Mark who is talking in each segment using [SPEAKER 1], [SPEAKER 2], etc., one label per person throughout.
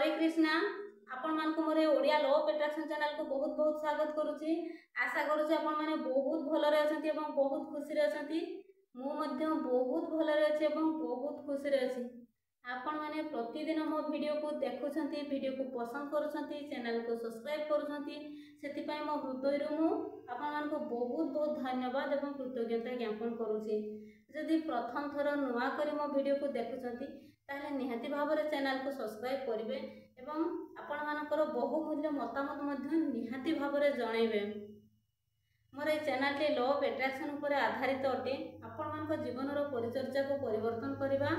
[SPEAKER 1] हरे कृष्णा आपण मानक मोर Odia law of attraction channel को बहुत बहुत स्वागत करुच्ची। आशा करुच्ची आपण माने बहुत भलरे अछंती एवं बहुत खुशी रे अछंती। मु मध्य बहुत भलरे अछि एवं बहुत खुशी रे अछि। आपण माने प्रतिदिन मो वीडियो को देखुछंती, वीडियो को पसंद करुछंती, चैनल को सब्सक्राइब करुछंती। सेति पय मो हृदयरु मु आपण मान को बहुत बहुत धन्यवाद एवं कृतज्ञता ज्ञापन करुछि। जदि प्रथम थर नुआ करी मो वीडियो को देखुछंती ताहले निहाती भाबरे चैनल को सब्सक्राइब करिवे एवं आपण मानकर बहुमूल्य मतामत मध्य निहाती भाबरे जणाइबे। मोर ए चैनल टे लॉ ऑफ अट्रैक्शन उपर आधारित अटे। आपण मानक जीवनर परिचर्या को परिवर्तन करबा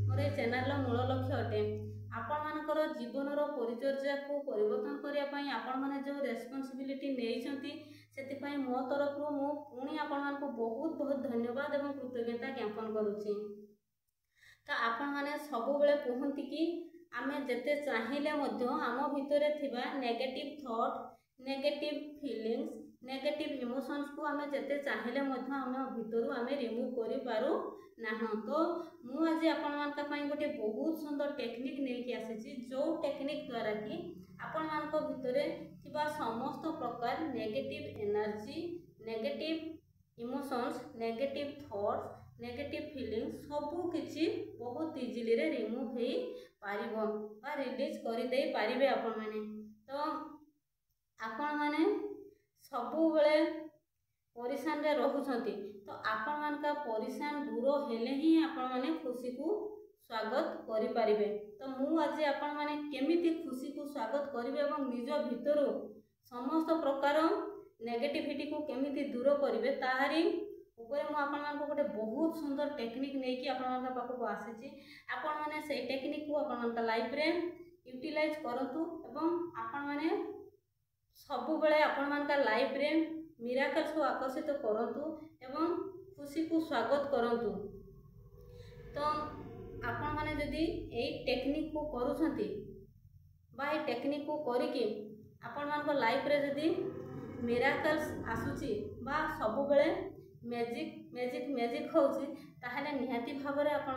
[SPEAKER 1] मोर ए चैनल मूल लक्ष्य अटे। आपण मानकर जीवनर परिचर्या को परिवर्तन करिया पई आपण माने जो रेस्पोंसिबिलिटी नेइछंती सेति पई मो तरफरु मो पुणी आपण मानक बहुत बहुत धन्यवाद एवं कृतज्ञता ज्ञापन करूछि। तो आपण माने सबु बेले कहंती कि आमे जेते चाहिले मध्य आम भितरे थिबा negative thought, negative feelings, negative emotions को आमे जेते चाहिले मध्य आम भितरु आमे रिमूव करि पारू नाह। तो मु आज आपण मानका पई गोटे बहुत सुंदर टेक्निक नै कि आसीछि, जो टेक्निक द्वारा कि आपण मानक भितरे थिबा समस्त प्रकार negative energy, negative emotions, negative thoughts, negative feelings सबू किछि बहुत इजीली रे रिमूव हे पारिबो बा रिलीज करि दे पारिबे आपण माने। तो आपण माने सबु बेले परेशान रे रहुछंती, तो आपण मानका परेशान दूर हेले ही आपण माने खुशी को स्वागत करि पारिबे। तो मु आज आपण माने केमिति खुशी को स्वागत करिवे एवं निज भितरो समस्त प्रकार नेगेटिविटी को केमिति दूर करिवे ताहारी ऊपर मु आपण मानक गोटे बहुत सुंदर टेक्निक नै कि आपण मानका पाखु आसीछि। आपण माने से टेक्निक को आपण मानका लाइफ रे यूटिलाइज करंतु एवं आपण माने सबु बेले आपण मानका लाइफ रे मिराकल्स को आकर्षित करंतु एवं खुशी को स्वागत करंतु। तो आपण माने जदि एई टेक्निक को करूछंती बा एई टेक्निक को करिकि आपण मानका लाइफ रे जदि मिराकल्स आसुछि बा सबु बेले मैजिक मैजिक मैजिक होउछि ताहले निहाती भाबरे आपण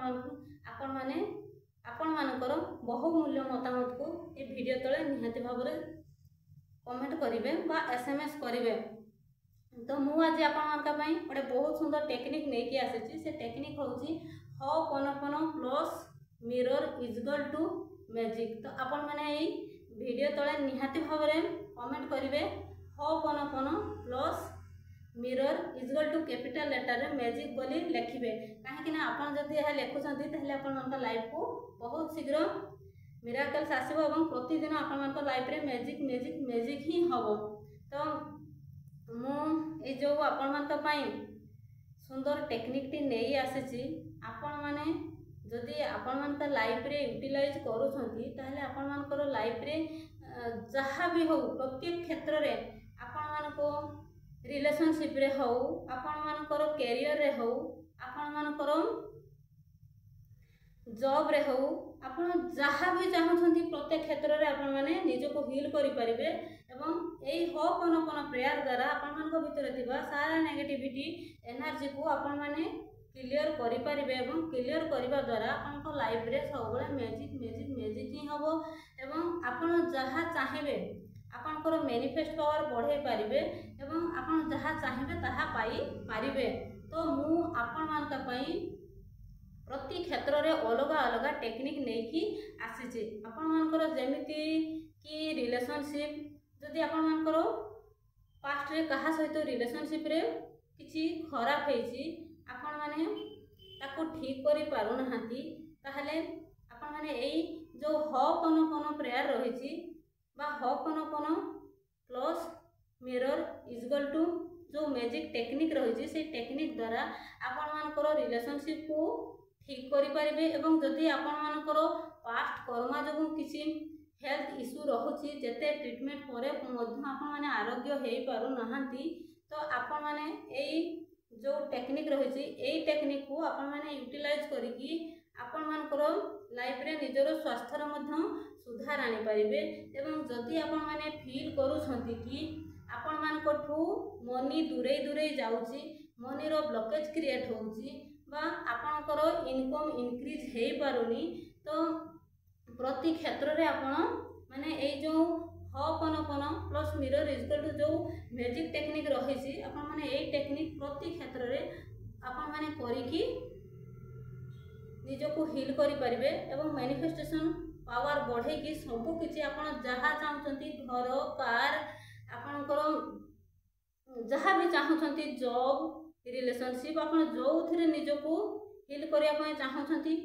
[SPEAKER 1] मानकर बहुमूल्य मतामत को ए वीडियो तले निहाती भाबरे कमेंट करिवे बा एसएमएस करिवे। तो मु आज आपण मानका पई गोटे बहुत सुंदर टेक्निक नै कि आसीछि। से टेक्निक होउछि ho'oponopono plus mirror equal to magic. तो आपण माने ए वीडियो तले निहाती भाबरे कमेंट करिवे ho'oponopono plus mirror equal to capital letter रे मैजिक बोली लिखिबे। काहे ना आपण जदि यह लिखुछंती ताहले आपण मानका लाइफ को बहुत शीघ्र मिराकल्स आसीबो एवं प्रतिदिन आपण मानका लाइफ रे मैजिक मैजिक मैजिक ही हबो। तो मु ए जो आपण मानका पई सुंदर टेक्निक टी नेई आसीछि, आपण माने जदि आपण मानका लाइफ रे यूटिलाइज करूछंती ताहले आपण मानकर लाइफ रे जहा भी हो प्रत्येक क्षेत्र रे आपण मानको रिलेशनशिप रे हो, आपण मानकर कैरियर रे हो, आपण मानकर जॉब रे हो, आपण जहा भी चाहछंती प्रत्येक क्षेत्र रे आपण माने निज को हील करि परिबे एवं एई होपनोपनो प्रेयर द्वारा आपण मानक भितर थिबा सारा नेगेटिविटी एनर्जी को आपण माने क्लियर करि परिबे एवं क्लियर करिबा द्वारा आपनको लाइफ रे सब बेले मैजिक मैजिक मैजिक ही हबो एवं आपण जहा चाहिबे आपनकर मैनिफेस्ट पावर बढ़े पारिबे एवं आपण जहा चाहिबे ताहा पाई पारिबे। तो मु आपण मानका पई प्रति क्षेत्र रे अलग अलग टेक्निक नै कि आसीछि। आपण मानकर जेमिति कि रिलेशनशिप जदि आपण मानकर पास्ट रे कहा सहित रिलेशनशिप रे किछि खराब हेछि, आपण माने ताको ठीक करि पारु नहांती ताहले आपण माने एई जो होपनोपनो प्रेयर रहिछि बा होपनोपनो प्लस मिरर इक्वल टू जो मैजिक टेक्निक रही से टेक्निक द्वारा आपण मानकर रिलेशनशिप को ठीक करि परिबे एवं जदि आपण मानकर पास्ट कर्मा जो किछि हेल्थ इश्यू रहुछि जेते ट्रीटमेंट परे मध्य आपण माने आरोग्य हेई पारु नहांती, तो आपण माने एई जो टेक्निक रही एई टेक्निक को आपण माने यूटिलाइज करिकि आपण मानकर लाइफ रे निजरो स्वास्थ्य रे मध्य सुधार आनी पारिबे एवं जदि आपण माने फील करूछंती कि आपण मानकठू मनी दूरे दूरे जाउची, मनी रो ब्लॉकेज क्रिएट होउची बा आपणकर इनकम इंक्रीज हेई पारुनी, तो प्रति क्षेत्र रे आपण माने ए जो हॉपनोपन प्लस मिरर इक्वल टू जो मैजिक टेक्निक रही आपण माने ए टेक्निक प्रति क्षेत्र रे आपण माने करिकी निजको हिल करि परिबे एवं मैनिफेस्टेशन पावर बढ़े कि सब किछि आपण जहाँ चाहते घर कार आपणकर जहाँ भी चाहते जॉब रिलेशनशिप आपण जो थे निजको हिल करने चाहते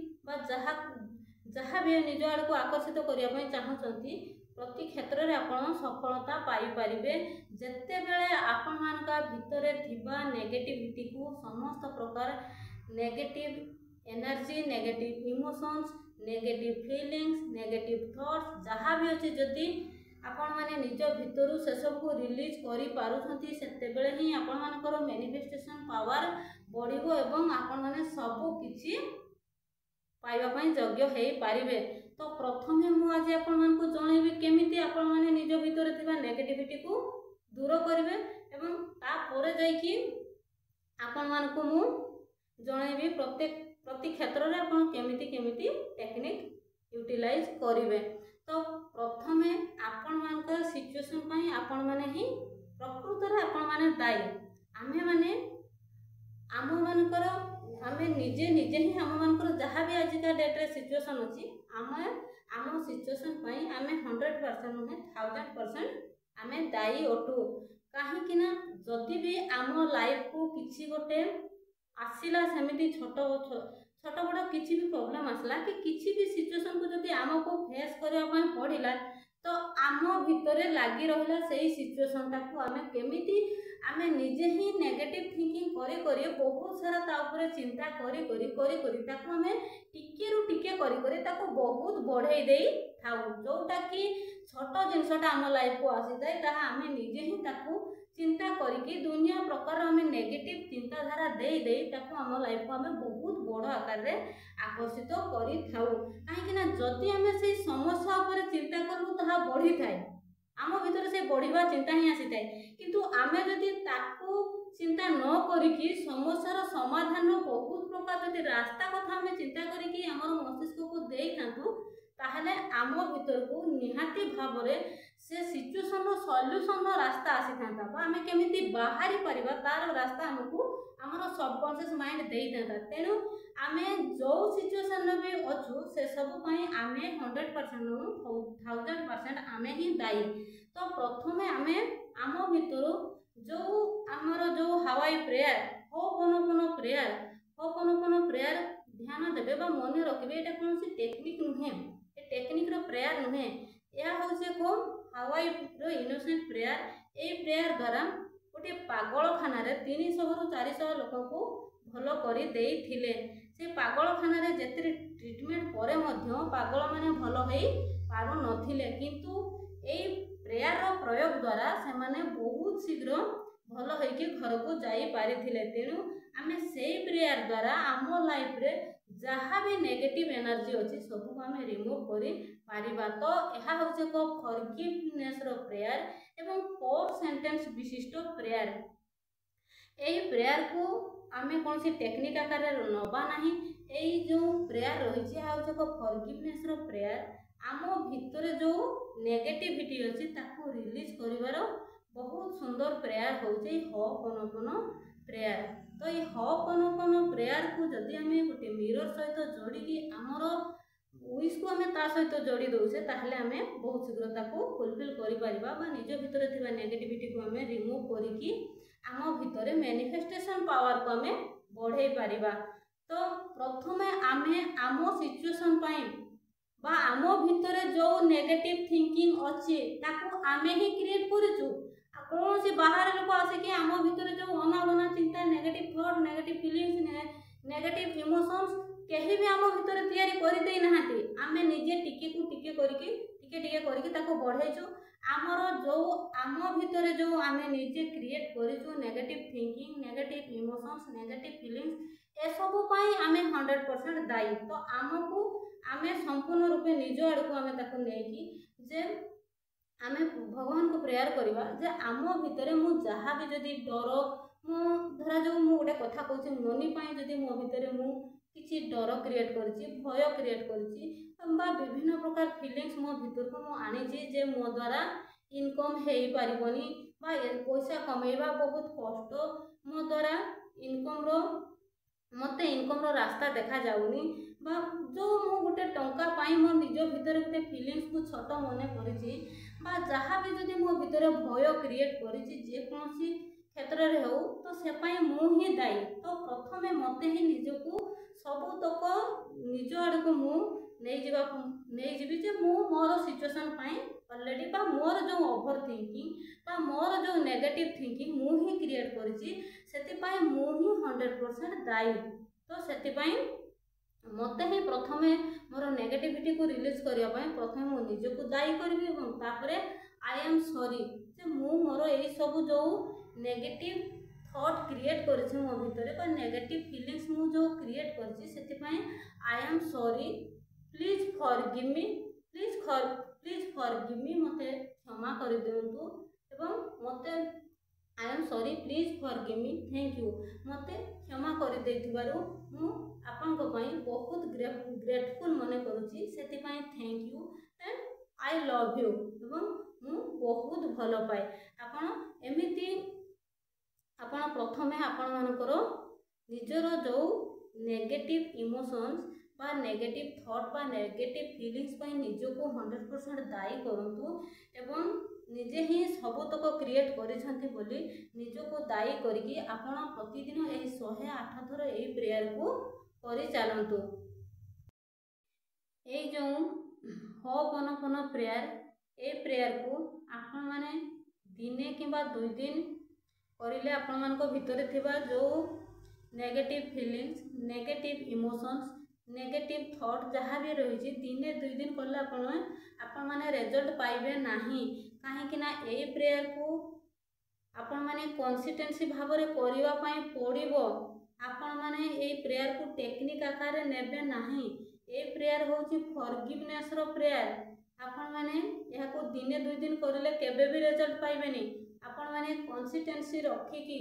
[SPEAKER 1] जहाँ भी निज आड़ को आकर्षित करने चाहते प्रति क्षेत्र में आपण सफलता पाई परिबे जेते बेले आपण मानका भितरे थिबा नेगेटिविटी को समस्त प्रकार negative energy negative emotions negative feelings negative thoughts जहाँ भी अच्छे जदि आपण माने निज भितर से सब को रिलीज करि पारुछंती सेते बेले ही आपण मानकर मैनिफेस्टेशन पावर बढ़िबो एवं आपण माने सब किछि पाइबा पई योग्य हेई पारिबे। तो प्रथमे मु आज आपण मानकु जणैबी केमिति आपण माने निज भितर थिबा नेगेटिविटी को दूर करिवे एवं ता परे जाई कि आपण मानकु मु जणैबी प्रति क्षेत्र में आपण केमिति केमिति टेक्निक यूटिलाइज करिवे। तो प्रथमे आपण मानकर सिचुएशन पई आपण माने ही प्रकृत रे आपण माने दायी आमे माने आम मानकर आमे निजे निजे ही आम मानकर जहाँ भी आज का डेट रे सिचुएशन अछि आम सिचुएशन पई आमे 100% नुहे 1000% आमे दायी अटू काहे कि ना जदि भी आम लाइफ को किछि गोटे आसिला सेमिति छोट बड़ किसी भी प्रॉब्लम आसला कि किसी भी सिचुएशन को जदि आमको फेस करने पड़ला तो आम भितर लगी रहा से सिचुएशन टाक आम केमिति आम निजे ही नेगेटिव थिंकिंग करे करे बहुत सारा ताऊपर चिंता करे करे करे करे ताकू आम टिके रु टिके करे करे ताकू बहुत बढ़ाई दे थाउ जोटा कि छोट जिनसटा आम लाइफ को आसी जाए ताहा आम निजे ही ताकू चिंता करिकी दुनिया प्रकार आम नेगेटिव चिंताधारा दे दे ताकू आम लाइफ को आम बहुत बड़ आकार रे आकर्षित करि थाउ काहे कि ना जदि आम से समस्या ऊपर चिंता करू ताहा बढ़ी थाए आम भीतर से बढ़िबा चिंता ही आसी थाए किंतु आम जदि ताकू चिंता न करिकी समस्यार समाधान बहुत प्रकार जदि रास्ता कथा आम चिंता करिकी हमर मस्तिष्क को देई थांतु ताहले आम भीतर को निहाती भाव से सिचुएशन सॉल्यूशन रास्ता आसी था आम केमिति बाहरी परिबा तार रास्ता हमको आमर सबकॉन्शियस माइंड देई था तेणु आम जो सिचुएशन भी अच्छु से सब पई आम 100% 1000% आम ही दायी। तो प्रथमे आम आम भीतर जो आमर जो हवाई प्रेयर होपनोपन प्रेयर ध्यान देबे बा मन रखिबे एटा कौन सी टेक्निक नुहे टेक्निक रो प्रेयर नुहे यह हूँ कौन हवाई रो इनोसेंट प्रेयर ए प्रेयर द्वारा गोटे पागलखाना 300 रु 400 लोक को भल कर से पागलखाना जेते ट्रिटमेंट पर पागल माने भल हो पारु नथिले किंतु ए प्रेयर रो प्रयोग द्वारा से माने बहुत शीघ्र भल होइके घर को जाई पारिथिले। तेणु आमे से प्रेयर द्वारा आम लाइफ रे जहाँ भी नेगेटिव एनर्जी अच्छी सबको आम रिमूव कर पारिबा। तो यह हूँ एक फॉरगिवनेस रो प्रेयर एवं 4 सेंटेंस विशिष्ट प्रेयर यही प्रेयर को आम कौन सी टेक्निक आकार नवा नहीं यही जो प्रेयर रही है एक फॉरगिवनेस रो प्रेयर आम भितर जो नेगेटिविटी अच्छी ताको रिलीज करिवार बहुत सुंदर प्रेयर होचे होपनोपन प्रेयर। तो ये होपनोपन प्रेयर को जदि आम गोटे मिरर सहित जोड़ी आमर विश को आम ता सहित जोड़ी दौचे ताहले आम बहुत शीघ्र ताको फुलफिल करिपारिबा निज भितर थिबा नेगेटिविटी को आम रिमूव करिकी आम भितर मैनिफेस्टेशन पावर को आम बढ़ाई पारिबा। तो प्रथमे आम आम सिचुएशन पाई बा आम भितर जो नेगेटिव थिंकिंग अच्छी ताको आम ही क्रिएट करिचु कौन सी बाहर लोक आसिक आम भितर जो अनाबना चिंता negative thought negative feelings negative emotions कहीं भी आम भितर तैयारी कर दे नहांती आम निजे टिके को टिके करके ताको बढ़ाइचु आमर जो आम भितर जो आम निजे क्रिएट करिचु negative thinking negative emotions negative feelings ए सब पई आम 100% दायी। तो आमको आम संपूर्ण रूपे निज आड़ को आम ताको नेकी जे आम भगवान को प्रेयर करवा जे आम भितर मु जहाँ भी जदि डर मु धरा जो मु गोटे कथा कहूँ मनी पाई जदि मो भितर मु किसी डर क्रिएट करिछि भय क्रिएट करिछि बा विभिन्न प्रकार फीलिंग्स मो भीतर को मो आनिछि जे मो द्वारा इनकम हेई पारिबनी बा पैसा कमेइबा बहुत कष्ट मो द्वारा इनकम रो मते इनकम रो रास्ता देखा जाउनी बा जो मो गोटे टंका पाई मो निज भीतर गोटे फीलिंग्स को छोट मने करिछि बा जहाँ भी जदि मो भीतर भय क्रिएट करिछि जे कोनोसी क्षेत्र रे हो तो से पाई मु ही दायी। तो प्रथमे मते ही निजको सबु तक निज आड़ को मु नहीं जीवी जे मु मोर सिचुएशन पाई ऑलरेडी बा मोर जो ओवर थिंकिंग बा मोर जो नेगेटिव थिंकिंग मु ही क्रिएट करिछि सेति पाई मु ही 100% दायी। तो सेति पाई मते ही प्रथमे मोर नेगेटिविटी को रिलीज करिया पाई प्रथमे मु निजको दायी करबी एवं तापरे आई एम सॉरी जे मु मोर एई सब जो नेगेटिव थॉट क्रिएट करिछि मो भितरे बा नेगेटिव फीलिंग्स मु जो क्रिएट करिछि सेति पाई I am sorry please forgive me please forgive me मते क्षमा कर दियंतु एवं मते I am sorry please forgive me thank you मते क्षमा कर देथिबारु मु आपन को पई बहुत ग्रेटफुल मने करूची सेति पाई thank you and I love you एवं मु बहुत भलो पाए। आपन एमिति आपन प्रथमे आपन मानकर निजर जो नेगेटिव इमोशंस बा नेगेटिव थॉट बा नेगेटिव फीलिंग्स पाई निजको 100% दायी करंतु एवं निजे ही सबतक क्रिएट करिसंती बोली निजको दायी करिकी आपण प्रतिदिन एही 108 थर एही प्रेयर को करि चालंतु। एही जो होपनपन प्रेयर ए प्रेयर को आपण माने दिने किबा 2 दिन करिले आपण मान को भितरे थिबा जो negative feelings negative emotions negative thought जहाँ भी रही दिने 2 दिन कले आपण माने रिजल्ट पाइबे नाही काहे ना ए प्रेयर को आपण माने कंसिस्टेंसी भाव रे करिवा पई पड़िबो। आपण माने ए प्रेयर को टेक्निक आकार रे नेबे नाही। ए प्रेयर होची फॉरगिवनेस रो प्रेयर। आपण माने यहा को दिने 2 दिन करिले केबे भी रिजल्ट पाइबेनी। आपण माने कंसिस्टेंसी रखिकी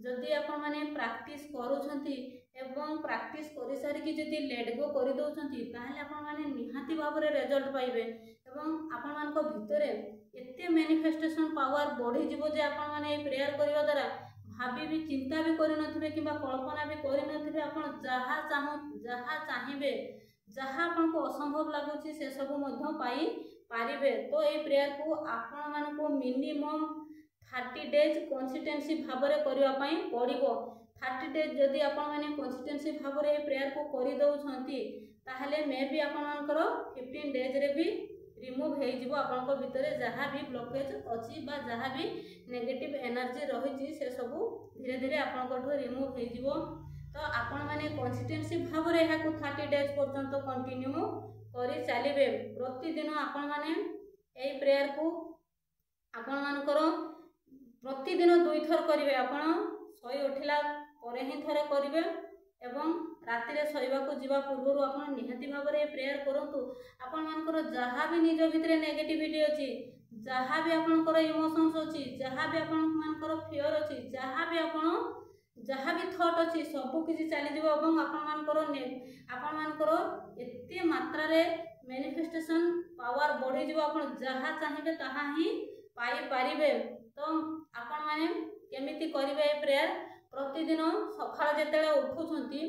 [SPEAKER 1] जदि आपण माने प्रैक्टिस करूछंती एवं प्रैक्टिस करि सारी कि जदि लेट गो करि दोछंती ताहले आपण माने निहाती भाव रे रिजल्ट पाइबे एवं आपण मान को भितरे एते मैनिफेस्टेशन पावर बढ़ी जीवो जे आपण माने ए प्रेयर करिवा द्वारा भाबी भी चिंता भी करि नथिबे किबा कल्पना भी करि नथिबे। आपण जहा चाहिबे जहा आपण को असंभव लागुची से सब मध्य पाई पारिबे। तो ए प्रेयर को आपण मान को मिनिमम 30 डेज कंसिस्टेंसी भाव रे करिवा पई पड़िबो। 30 डेज जदि आपण माने कंसिस्टेंसी भाव रे प्रेयर को करि दउछंती ताहले मे भी आपण मानकर 15 डेज रे भी रिमूव हे जिवो। आपण को भितरे जहा भी ब्लॉकेज अछि बा जहा भी नेगेटिव एनर्जी रहिछि से सब धीरे धीरे आपण को रिमूव हे जिवो। तो आपण माने कंसिस्टेंसी भाव रे हा को 30 डेज पर्यंत कंटिन्यू करि चलिबे। प्रतिदिन आपण माने ए प्रेयर को आपण मानकर प्रतिदिन 2 थर करिवे। आपण सोई उठिला परे ही थरे करिवे एवं राति रे सोइबा को जीवा पूर्व आपण निहाती भाव रे प्रेयर करंतु। आपण मानकर जहा भी निज भितरे नेगेटिविटी अछि जहा भी आपनकर इमोशंस अछि जहा भी आपण मानकर फियर अछि जहा भी थॉट अछि सब किछि चली जीवो एवं आपण मानकर एते मात्रा रे मैनिफेस्टेशन पावर बढ़ी जीवो। आपण जहा चाहिबे ताहा ही पाई पारिबे। तो आपण माने केमिति करिवे ए प्रेयर प्रतिदिन सकाळ जेतेले उठुछंती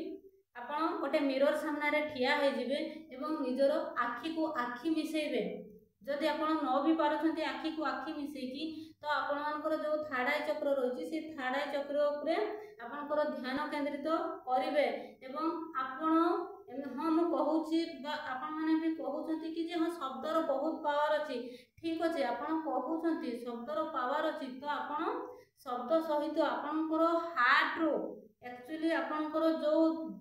[SPEAKER 1] आपण गोटे मिरर सामने रे ठिया हे जिवे एवं निजर आखी को आखी मिसेइबे। जदि आपण न भी पारुछंती आखी को आखी मिसेकी तो आपण मानकर जो थर्ड आई चक्र रहिछि से थर्ड आई चक्र उपरे आपनकर ध्यान केंद्रित करिवे एवं आपण हाँ मु कहूची बा आपण माने भी कहउछंती कि जे हाँ शब्दर बहुत पावर अछि। ठीक अछि आपण कहउछंती शब्दर पावर अछि तो आपण शब्द सहित आपनकर हार्ट रो एक्चुअली आपनकर जो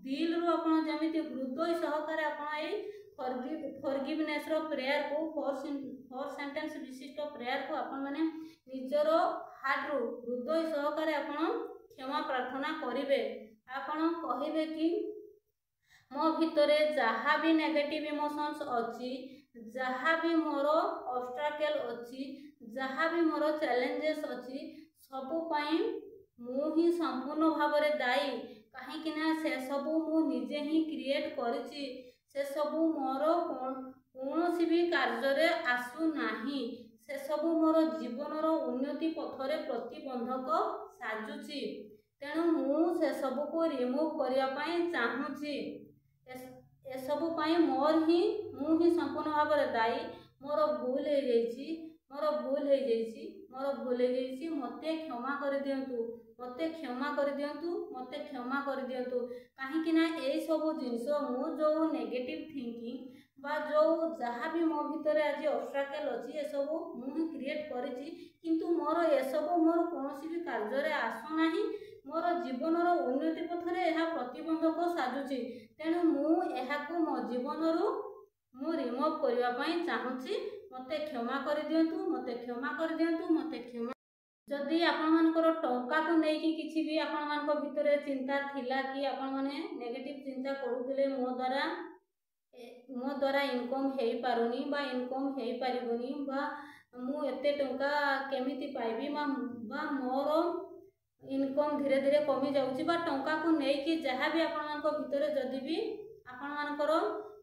[SPEAKER 1] दिल रो आपण जेमिति हृदय सहकारे आपण ए फॉरगिवनेस रो प्रेयर को 4 सेंटेंस विशिष्ट प्रेयर को आपण माने निजर हार्ट रो हृदय सहकारे आपण क्षमा प्रार्थना करिवे। आपण कहिबे कि मो भितरे जहा भी नेगेटिव इमोशंस अछि जहा भी मोर ऑब्स्टैकल अछि जहा भी मोर चैलेंजेस अछि सब पाई मु ही संपूर्ण भाव रे दायी। कहीं से सबू मु निजे ही क्रिएट करिछि से सबू मोर कौन भी कार्य आसु नाही से सबू मोर जीवनर उन्नति पथरे प्रतिबंधक साजुछि तेणु मु से सबू को रिमूव करिया पई चाहूछि ए सबू पई मोर ही मु ही संपूर्ण भाव में दायी मोर भूल हो जाइछि मते क्षमा कर दियंतु मते क्षमा कर दियंतु कहीं ना ए सब जिनस मु जो नेगेटिव थिंकिंग बा जो जहाँ भी मो भितर आज ऑब्स्ट्रकल अच्छी ए सब मुझे क्रिएट करिछि किंतु मोर ए सब मोर कौन भी कार्य आसुना मोर जीवनर उन्नति पथरे यह प्रतिबंधक साजुछि तेणु मुझे मो जीवन मु रिमूव करने चाहूँगी मते क्षमा कर दियंतु जदि आपण टंका को लेकिन किसी भी आपण भितर चिंता थिला कि आपण माने नेगेटिव चिंता करुले मो द्वारा इनकम हो पारुनी बा इनकम हो पारिबनी बा मु एते टंका केमिति पाइबी बा मोर इनकम धीरे धीरे कमी जाउची बा टंका को लेकिन जहाँ भी आपण भितर जदि भी आपण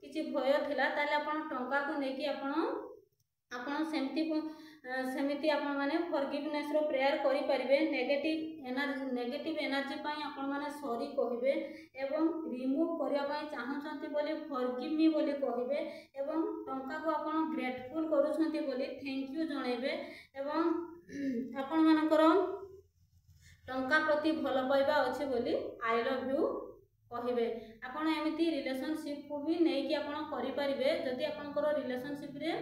[SPEAKER 1] किसी भय थिला ताले आपण टंका को लेकिन आपण सेमिति आपण माने फॉरगिवनेस रो प्रेयर करि परिबे नेगेटिव एनर्जी पई आपण माने सॉरी कहिबे एवं रिमूव करिया पई चाहछंती बोली फॉरगिव मी बोली कहिबे एवं टंका को आपण ग्रेटफुल करूछंती बोली थैंक यू जणेबे एवं आपण मानकर टंका प्रति भल पाइबा अच्छे बोली आई लव यू कहिबे आपण एमिति रिलेशनशिप को भी नहीं कि आपण करि परिबे जदि आपनकर रिलेशनशिप रे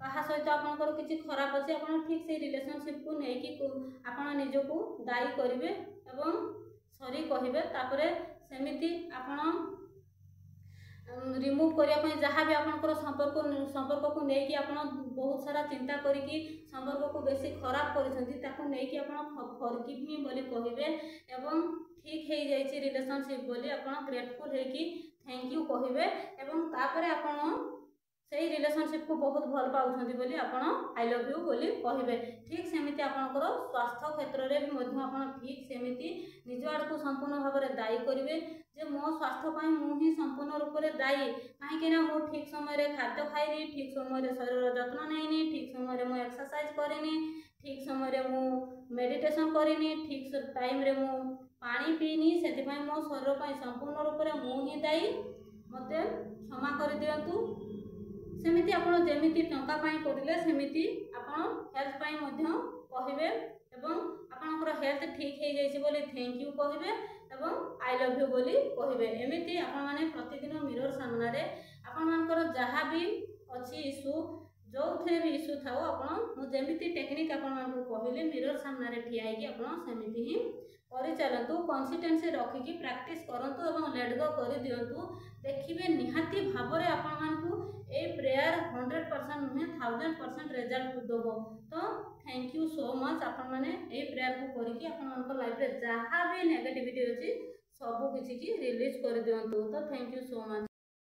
[SPEAKER 1] कहा सहित आपनकर किछि खराब अछि आपण ठीक से रिलेशनशिप को नहीं कि आपण निजो को दायी करिवे एवं सॉरी कहिबे तापरे सेमिति आपण रिमूव करिया पई जहाँ भी आपनकर संपर्क को नहीं कि आपण बहुत सारा चिंता करिकी संपर्क को बेसी खराब करिसंती ताको नहीं कि आपण फॉरगिव मी बोली कहिबे एवं ठीक हे जाइछि रिलेशनशिप बोली आपण ग्रेटफुल हे कि थैंक यू कहिबे एवं तापरे आपण से रिलेशनशिप को बहुत भल पाउछंती बोली आपण आई लव यू बोली कहिबे ठीक सेमिति आपनकर स्वास्थ्य क्षेत्र रे भी मध्य आपण ठीक सेमिति निज आड़ को संपूर्ण भाव में दायी करिवे जे मो स्वास्थ्य पई मु ही संपूर्ण रूप में दायी कहीं मु ठीक समय खाद्य खाइनी ठीक समय शरीर जत्न नैनी ठीक समय मु एक्सरसाइज करिनी ठीक समय मु मेडिटेशन करिनी ठीक टाइम रे मु पानी पीनी से मो शरीर पई संपूर्ण रूप में मु ही दायी मते क्षमा कर दियंतु सेमिति आपण जेमिति टंका पाई करिले सेमिति आपण हेल्थ पाई मध्य कहिबे एवं आपनकर हेल्थ ठीक हे जाइछि बोली थैंक यू कहिबे एवं आई लव यू बोली कहिबे एमिति आपण माने प्रतिदिन मिरर सामना रे आपण मानकर जहाँ भी अछि इशू जो थे भी इशू थाओ आपण मु जेमिति टेक्निक आपण मानकु कहिले मिरर सामना रे ठिया है कि आपण सेमिति ही करि चलंतु कंसिस्टेंसी रखी कि प्रैक्टिस करंतु एवं लेट गो करि दियंतु देखिबे निहाती भाबरे आपण मानकु ए प्रेयर 100% नुहे 1000% रिजल्ट दबो तो थैंक यू सो मच आपण माने ए प्रेयर को करी कि आपण मानकर लाइफ रे जहाँ भी नेगेटिविटी अछि सब किछि की रिलीज कर दियंतु तो थैंक यू सो मच।